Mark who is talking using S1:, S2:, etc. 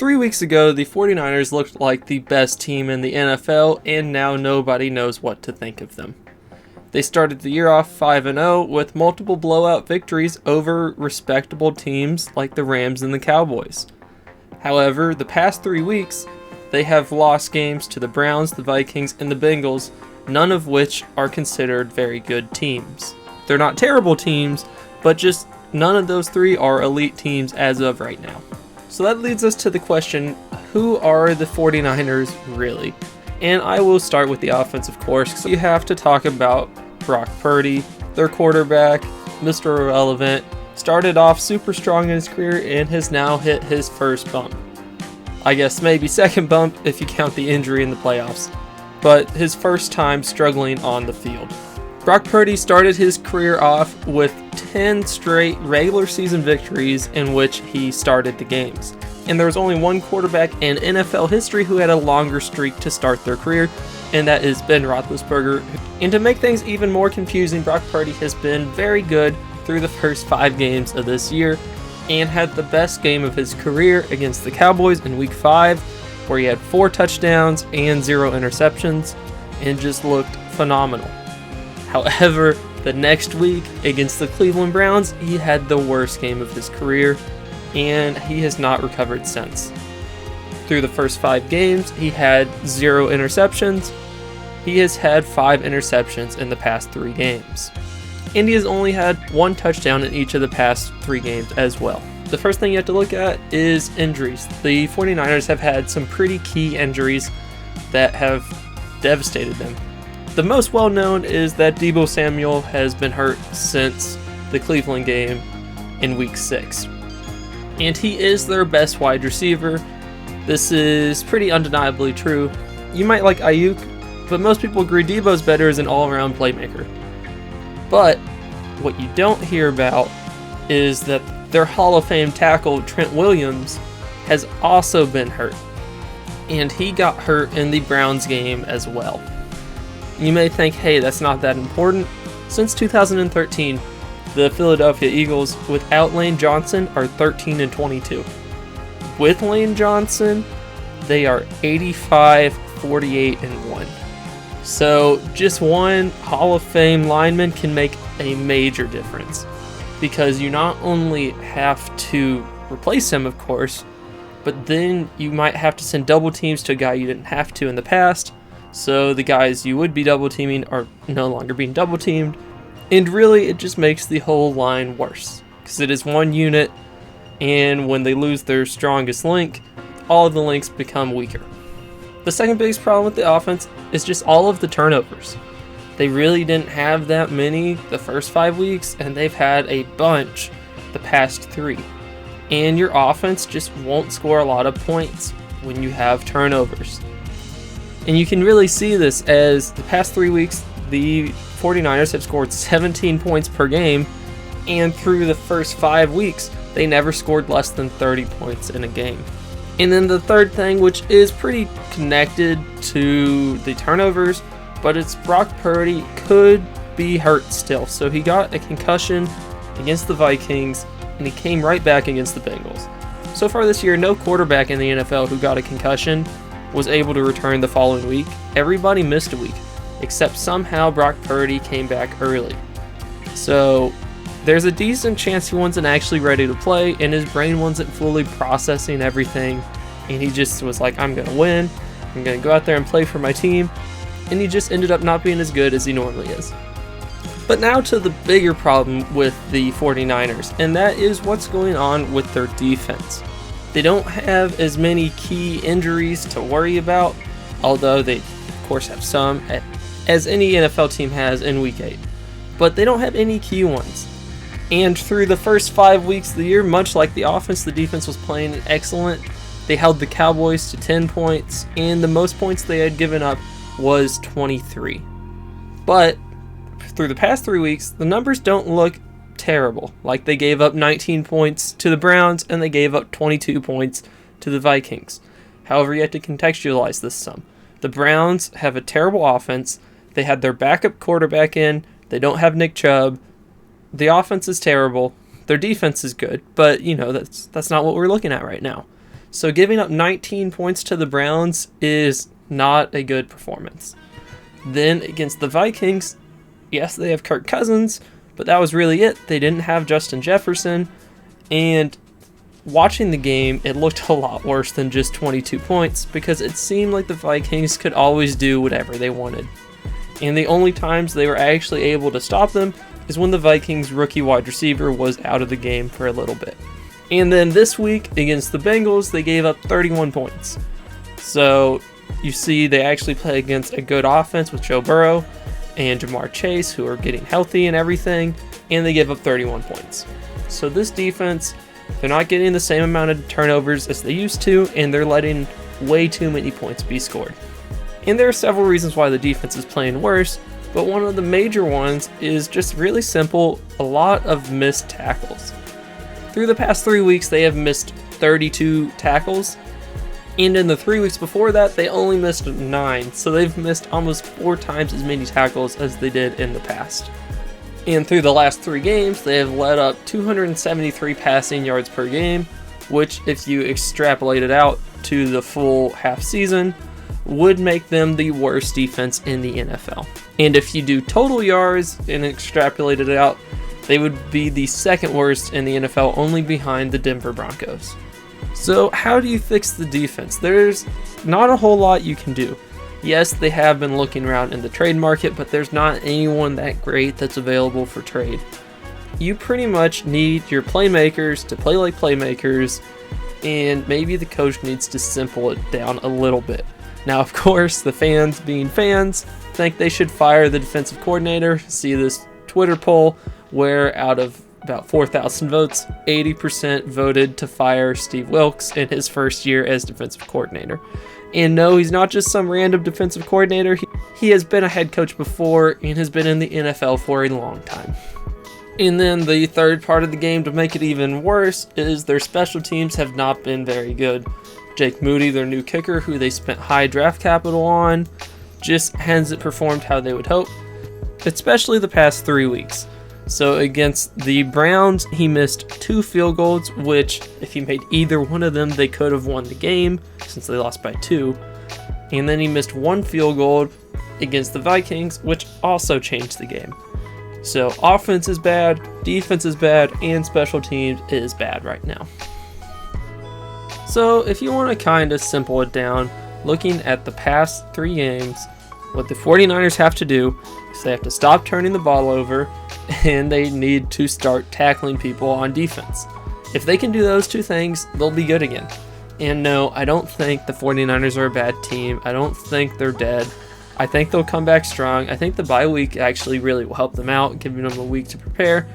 S1: 3 weeks ago, the 49ers looked like the best team in the NFL, and now nobody knows what to think of them. They started the year off 5-0 with multiple blowout victories over respectable teams like the Rams and the Cowboys. However, the past 3 weeks, they have lost games to the Browns, the Vikings, and the Bengals, none of which are considered very good teams. They're not terrible teams, but just none of those three are elite teams as of right now. So that leads us to the question, who are the 49ers really? And I will start with the offense, of course. So you have to talk about Brock Purdy, their quarterback, Mr. Irrelevant, started off super strong in his career and has now hit his first bump. I guess maybe second bump if you count the injury in the playoffs, but his first time struggling on the field. Brock Purdy started his career off with 10 straight regular season victories in which he started the games. And there was only one quarterback in NFL history who had a longer streak to start their career, and that is Ben Roethlisberger. And to make things even more confusing, Brock Purdy has been very good through the first 5 games of this year and had the best game of his career against the Cowboys in Week 5, where he had 4 touchdowns and 0 interceptions and just looked phenomenal. However, the next week against the Cleveland Browns, he had the worst game of his career, and he has not recovered since. Through the first 5 games, he had 0 interceptions. He has had 5 interceptions in the past 3 games. And he has only had 1 touchdown in each of the past 3 games as well. The first thing you have to look at is injuries. The 49ers have had some pretty key injuries that have devastated them. The most well-known is that Deebo Samuel has been hurt since the Cleveland game in Week 6. And he is their best wide receiver. This is pretty undeniably true. You might like Ayuk, but most people agree Deebo's better as an all-around playmaker. But what you don't hear about is that their Hall of Fame tackle, Trent Williams, has also been hurt. And he got hurt in the Browns game as well. You may think, hey, that's not that important. Since 2013, the Philadelphia Eagles, without Lane Johnson, are 13-22. With Lane Johnson, they are 85-48-1. So just one Hall of Fame lineman can make a major difference, because you not only have to replace him, of course, but then you might have to send double teams to a guy you didn't have to in the past. So the guys you would be double teaming are no longer being double teamed. And really, it just makes the whole line worse, because it is one unit, and when they lose their strongest link, all of the links become weaker. The second biggest problem with the offense is just all of the turnovers. They really didn't have that many the first 5 weeks, and they've had a bunch the past 3. And your offense just won't score a lot of points when you have turnovers. And you can really see this as the past 3 weeks, the 49ers have scored 17 points per game, and through the first 5 weeks, they never scored less than 30 points in a game. And then the third thing, which is pretty connected to the turnovers, but it's Brock Purdy could be hurt still. So he got a concussion against the Vikings, and he came right back against the Bengals. So far this year, no quarterback in the NFL who got a concussion was able to return the following week. Everybody missed a week, except somehow Brock Purdy came back early. So there's a decent chance he wasn't actually ready to play, and his brain wasn't fully processing everything, and he just was like, I'm going to win, I'm going to go out there and play for my team, and he just ended up not being as good as he normally is. But now to the bigger problem with the 49ers, and that is what's going on with their defense. They don't have as many key injuries to worry about, although they, of course, have some, as any NFL team has in Week 8. But they don't have any key ones. And through the first 5 weeks of the year, much like the offense, the defense was playing excellent. They held the Cowboys to 10 points, and the most points they had given up was 23. But through the past 3 weeks, the numbers don't look terrible. Like, they gave up 19 points to the Browns, and they gave up 22 points to the Vikings. However, you have to contextualize this some. The Browns have a terrible offense. They had their backup quarterback in. They don't have Nick Chubb. The offense is terrible. Their defense is good, but, that's not what we're looking at right now. So giving up 19 points to the Browns is not a good performance. Then against the Vikings, yes, they have Kirk Cousins, but that was really it. They didn't have Justin Jefferson, and watching the game, it looked a lot worse than just 22 points because it seemed like the Vikings could always do whatever they wanted. And the only times they were actually able to stop them is when the Vikings rookie wide receiver was out of the game for a little bit. And then this week against the Bengals, they gave up 31 points. So you see they actually play against a good offense with Joe Burrow and Jamar Chase, who are getting healthy and everything, and they give up 31 points. So this defense, they're not getting the same amount of turnovers as they used to, and they're letting way too many points be scored. And there are several reasons why the defense is playing worse, but one of the major ones is just really simple, a lot of missed tackles. Through the past 3 weeks, they have missed 32 tackles, and in the 3 weeks before that, they only missed 9, so they've missed almost 4 times as many tackles as they did in the past. And through the last 3 games, they have let up 273 passing yards per game, which, if you extrapolate it out to the full half season, would make them the worst defense in the NFL. And if you do total yards and extrapolate it out, they would be the second worst in the NFL, only behind the Denver Broncos. So how do you fix the defense? There's not a whole lot you can do. Yes, they have been looking around in the trade market, but there's not anyone that great that's available for trade. You pretty much need your playmakers to play like playmakers, and maybe the coach needs to simple it down a little bit. Now, of course, the fans being fans think they should fire the defensive coordinator. See this Twitter poll where out of about 4,000 votes, 80% voted to fire Steve Wilks in his first year as defensive coordinator. And no, he's not just some random defensive coordinator. He has been a head coach before and has been in the NFL for a long time. And then the third part of the game, to make it even worse, is their special teams have not been very good. Jake Moody, their new kicker, who they spent high draft capital on, just hasn't performed how they would hope, especially the past 3 weeks. So against the Browns, he missed 2 field goals, which if he made either one of them, they could have won the game since they lost by 2. And then he missed 1 field goal against the Vikings, which also changed the game. So offense is bad, defense is bad, and special teams is bad right now. So if you want to kind of simple it down, looking at the past 3 games, what the 49ers have to do is they have to stop turning the ball over, and they need to start tackling people on defense. If they can do those 2 things, they'll be good again. And no, I don't think the 49ers are a bad team. I don't think they're dead. I think they'll come back strong. I think the bye week actually really will help them out, giving them a week to prepare.